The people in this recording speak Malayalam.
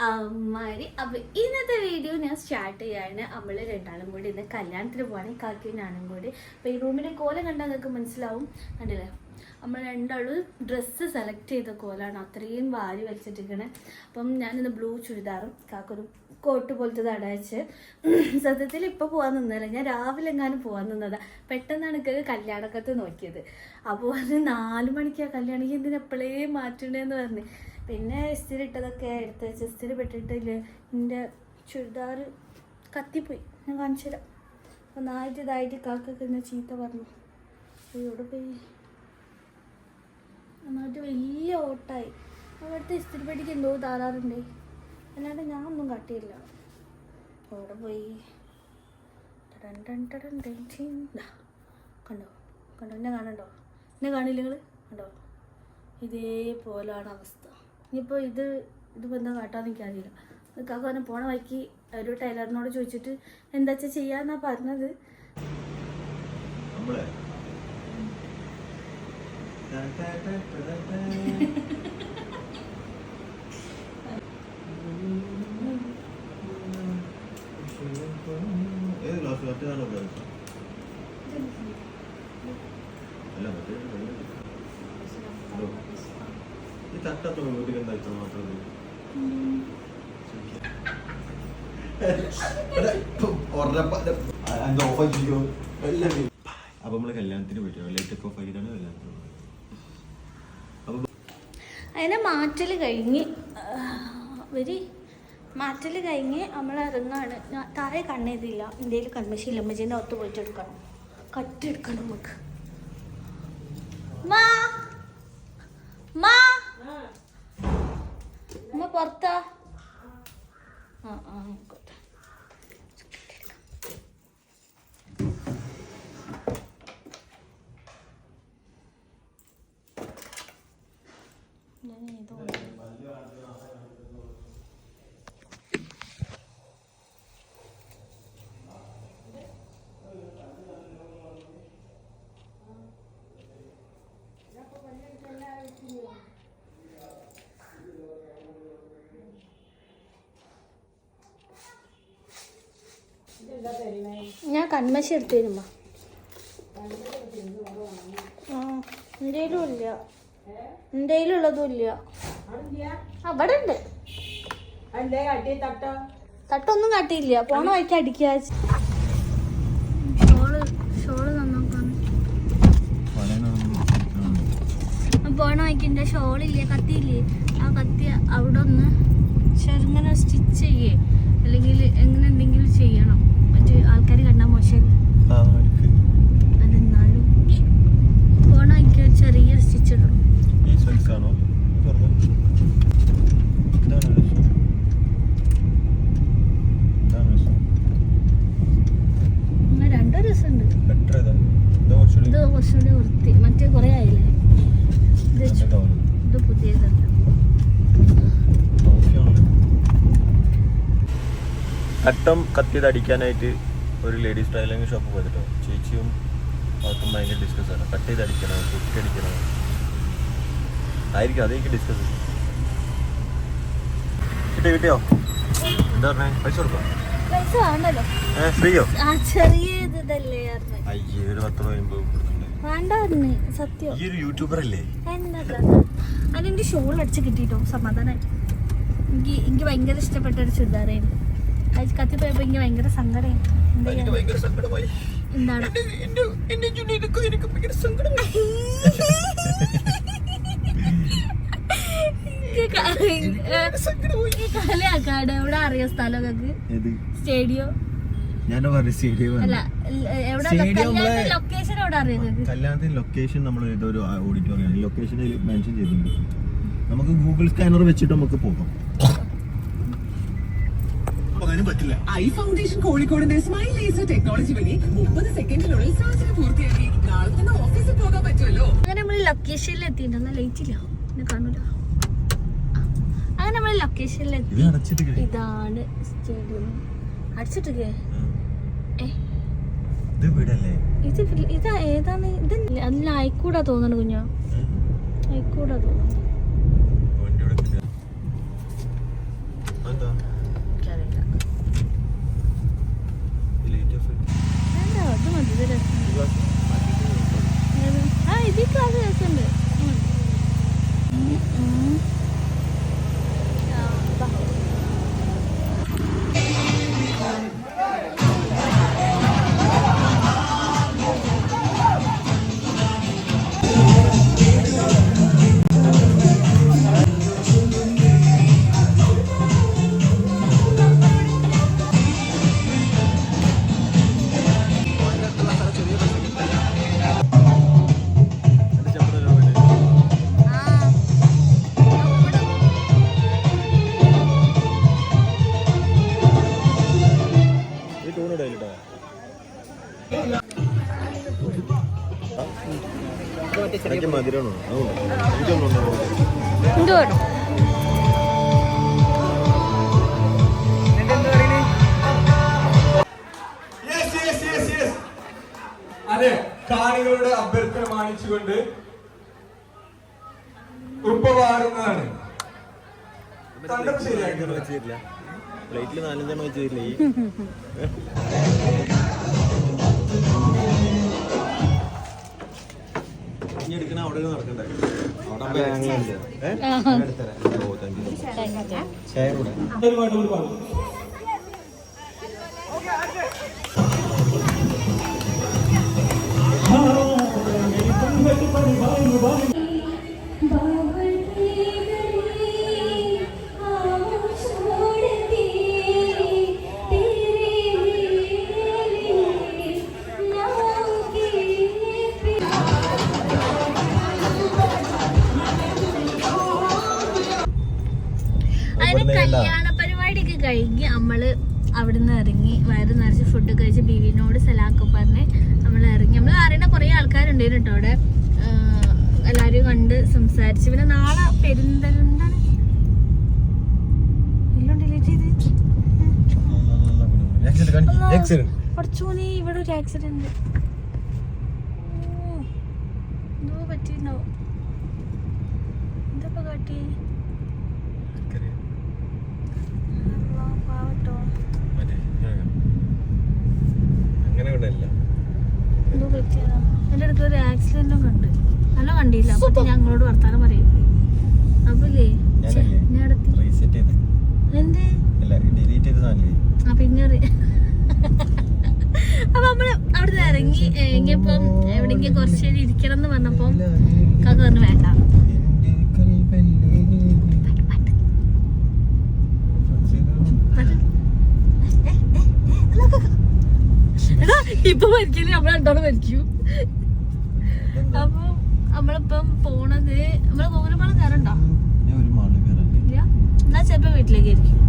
അമ്മാരി. അപ്പൊ ഇന്നത്തെ വീഡിയോ ഞാൻ സ്റ്റാർട്ട് ചെയ്യാണ്. നമ്മള് രണ്ടാളും കൂടി ഇന്ന് കല്യാണത്തിന് പോവാണ്, കാക്കിയും ഞാനും കൂടി. അപ്പൊ ഈ റൂമിന്റെ കോലം കണ്ടാൽ നിങ്ങൾക്ക് മനസ്സിലാവും. കണ്ടില്ലേ, നമ്മൾ രണ്ടാളും ഡ്രസ്സ് സെലക്ട് ചെയ്ത കോലാണ്, അത്രയും വാരി വലിച്ചിട്ടിരിക്കണേ. അപ്പം ഞാനിന്ന് ബ്ലൂ ചുരിദാറും കാക്കൊരു കോട്ട് പോലത്തെ അടച്ച്. സത്യത്തിൽ ഇപ്പോൾ പോകാൻ നിന്നല്ല, ഞാൻ രാവിലെ എങ്ങാനും പോകാൻ നിന്നതാ. പെട്ടെന്നാണ് എനിക്ക് കല്യാണക്കത്ത് നോക്കിയത്. അപ്പോൾ അത് 4 മണിക്കാണ് കല്യാണം, എന്തിനെപ്പോഴേ മാറ്റണേന്ന് പറഞ്ഞ് പിന്നെ ഇസ്തിരി ഇട്ടതൊക്കെ എടുത്ത് വെച്ച് ഇസ്തിരി പെട്ടിട്ടില്ലേ, എൻ്റെ ചുരിദാർ കത്തിപ്പോയി. ഞാൻ കാണിച്ചു തരാം. ഒന്നായിട്ട് ഇതായിട്ട് കാക്കൊക്കെ എന്നെ ചീത്ത പറഞ്ഞു. ഇവിടെ പോയി നന്നായിട്ട് വലിയ ഓട്ടായി. അവിടുത്തെ ഇസ്തിരി പെട്ടിക്ക് എന്തോ താറാറുണ്ട്, അല്ലാണ്ട് ഞാൻ ഒന്നും കാട്ടിയില്ല. അവിടെ പോയി കണ്ടോ കണ്ടോ, എന്നെ കാണണ്ടോ? എന്നെ കാണില്ല നിങ്ങൾ കണ്ടോ? ഇതേപോലാണ് അവസ്ഥ. ഇനിയിപ്പോൾ ഇതിപ്പോൾ എന്താ കാട്ടാന്ന് എനിക്കറിയില്ല. കാക്കാനെ പോണ വഴിക്ക് ഒരു ടൈലറിനോട് ചോദിച്ചിട്ട് എന്താ വെച്ചാൽ ചെയ്യാന്നാ പറഞ്ഞത്. അപ്പൊ നമ്മള് കല്യാണത്തിന് പോയിട്ട് ലൈറ്റൊക്കെ ഓഫ് ആക്കിയിട്ടാണ് കല്യാണത്തിന് പോയത്. അതിനെ മാറ്റൽ കഴിഞ്ഞ് നമ്മൾ ഇറങ്ങാണ്. താഴെ കണ്ണെഴുതില്ല, ഇന്ത്യയിൽ കൺമശിയില്ല. അമ്മച്ചീൻ്റെ ഒത്ത് പോയിട്ട് എടുക്കണം, കട്ടെടുക്കണം നമുക്ക്. അമ്മ പുറത്താ? ആയിക്കോട്ടെ. ഞാൻ കൺമശി എടുത്തു തരുമ്പോ എന്തേലും ഇല്ല, എന്തേലും ഉള്ളതും ഇല്ല. അവിടെ ഉണ്ട്, തട്ടൊന്നും കാട്ടിയില്ല. പോണ വഴിക്ക് അടിക്കുക. ഷോള് നന്നാക്കാണ്. പോണ വഴിക്ക് എൻ്റെ ഷോളില്ലേ, കത്തിയില്ലേ, ആ കത്തി അവിടെ ഒന്ന് ചെറുങ്ങനെ സ്റ്റിച്ച് ചെയ്യേ, അല്ലെങ്കിൽ എങ്ങനെ എന്തെങ്കിലും ചെയ്യണം. മറ്റേ ആൾക്കാർ കണ്ടാൽ മോശം. അതെന്നാലും പോണ വഴിക്ക് ചെറിയ സ്റ്റിച്ച് ഇടണം. രണ്ടോ രസമുണ്ട്. ഇത് കുറച്ചുകൂടി വൃത്തി, മറ്റേ കുറെ ആയില്ലേ. ഇത് പുതിയതല്ല. അട്ടം കത്തിയത് അടിക്കാനായിട്ട് ഒരു ലേഡീസ് ടൈലറിംഗ് ഷോപ്പ് പോയിട്ടോ. ചേച്ചിയും അവർക്കും ഭയങ്കര ഡിസ്കസ് ആണ്. കട്ട് ചെയ്ത് അടിക്കണം, കുത്തി അടിക്കണം ആയിരിക്കും, അതെനിക്ക് ഡിസ്കസ് കിട്ടിയോ? എന്താ പറഞ്ഞേ, പൈസ കൊടുക്കോ? ഫ്രീയോ? അയ്യേ, ഒരു 10 രൂപ വേണ്ട സത്യം. ഈ ഒരു യൂട്യൂബർ അല്ലേ? അതെന്റെ ഷോൾ അടിച്ച് കിട്ടിട്ടോ സമാധാനായിട്ട്. എനിക്ക് ഭയങ്കര ഇഷ്ടപ്പെട്ട ഒരു ചുരിദാറായിരുന്നു. അത് കത്തിപ്പോയപ്പോ എനിക്ക് ഭയങ്കര സങ്കടമായി. എന്താണ് കളിയാക്കാട് എവിടെ അറിയാം സ്ഥലം? സ്റ്റേഡിയോ ലൊക്കേഷൻ എവിടെ അറിയാം? കല്യാണത്തിന് ലൊക്കേഷൻ നമ്മൾ ഏതൊരു ഓഡിറ്റോറിയം ലൊക്കേഷനിൽ മെൻഷൻ ചെയ്തിട്ടുണ്ട്. നമുക്ക് ഗൂഗിൾ സ്കാനർ വെച്ചിട്ട് നമുക്ക് പോകാം. പറ്റില്ല. ഐ ഫൗണ്ടേഷൻ കോഴിക്കോടിന്റെ സ്മൈൽ ലേസർ ടെക്നോളജി വഴി 30 സെക്കൻഡിനുള്ളിൽ സർജറി പൂർത്തിയാക്കി നാളെ തന്നെ ഓഫീസിൽ പോകാൻ പറ്റുമല്ലോ. അങ്ങനെ നമ്മൾ ലൊക്കേഷനിൽ എത്തിയിട്ടുണ്ട്. ലൈറ്റില്ല, എന്നെ കാണൂല. അങ്ങനെ നമ്മൾ ലൊക്കേഷനിൽ എത്തി. ഇതാണ് സ്റ്റേഡിയം. അടിച്ചിട്ടില്ലേ? ഇത് ഏതാണ്? ഇത് അല്ല, ആയിക്കൂടാ തോന്നണ കുഞ്ഞോ, ആയിക്കൂടാ തോന്നുന്നു. ചെറിയ മധുരമാണോ? എനിക്കൊന്നും എന്ത് വേണം? അതെ, കാണികളുടെ അഭ്യർത്ഥന മാനിച്ചുകൊണ്ട് ഉപ്പ പാടുന്നതാണ്. വെച്ചില്ല, പ്ലേറ്റിൽ 4-5 വെച്ച് തരില്ല. ഈ ഇനി എടുക്കണ അവിടെ നടക്കണ്ടേ? കല്യാണ പരിപാടിയൊക്കെ കഴിഞ്ഞ് നമ്മള് അവിടുന്ന് ഇറങ്ങി, വയറ് നിറച്ച് ഫുഡ് കഴിച്ച് ബീവിനോട് സലാക്കെ പറഞ്ഞ് നമ്മൾ ഇറങ്ങി. നമ്മൾ അറിയുന്ന കുറെ ആൾക്കാരുണ്ട് കേട്ടോ അവിടെ. എല്ലാരും കണ്ട് സംസാരിച്ച് പിന്നെ നാളെ പെരുന്തലുണ്ടാണ് എല്ലാം ഡിലീറ്റ് ചെയ്ത് കുറച്ചുകൂടി ഇവിടെ ഒരു ആക്സിഡന്റ് എന്തോ പറ്റിയിട്ടുണ്ടാവും. എന്താ കാട്ടി അങ്ങനെ ഇവിടെയല്ല. എന്തോ പറ്റിയതാ. എൻ്റെ അടുത്ത് ഒരു ആക്സിഡന്റും കണ്ട്. നല്ല കണ്ടില്ല. അപ്പൊ ഞങ്ങളോട് വർത്താനം പറയും. അപ്പല്ലേ എന്ത് പിന്നെ അപ്പൊ നമ്മള് അവിടുന്ന് ഇറങ്ങി ഇനിയിപ്പം എവിടെയെങ്കിലും കുറച്ച് നേരം ഇരിക്കണം എന്ന് പറഞ്ഞപ്പോ കാക്ക പറഞ്ഞു വേണ്ട. ഇപ്പൊ മരിക്കല് നമ്മളെന്താണ് മരിക്കൂ. അപ്പൊ നമ്മളിപ്പം പോണത് നമ്മള് ഗോകുലപാളം കയറണ്ടോ? എന്നാ ചെലപ്പോ വീട്ടിലേക്ക് ആയിരിക്കും.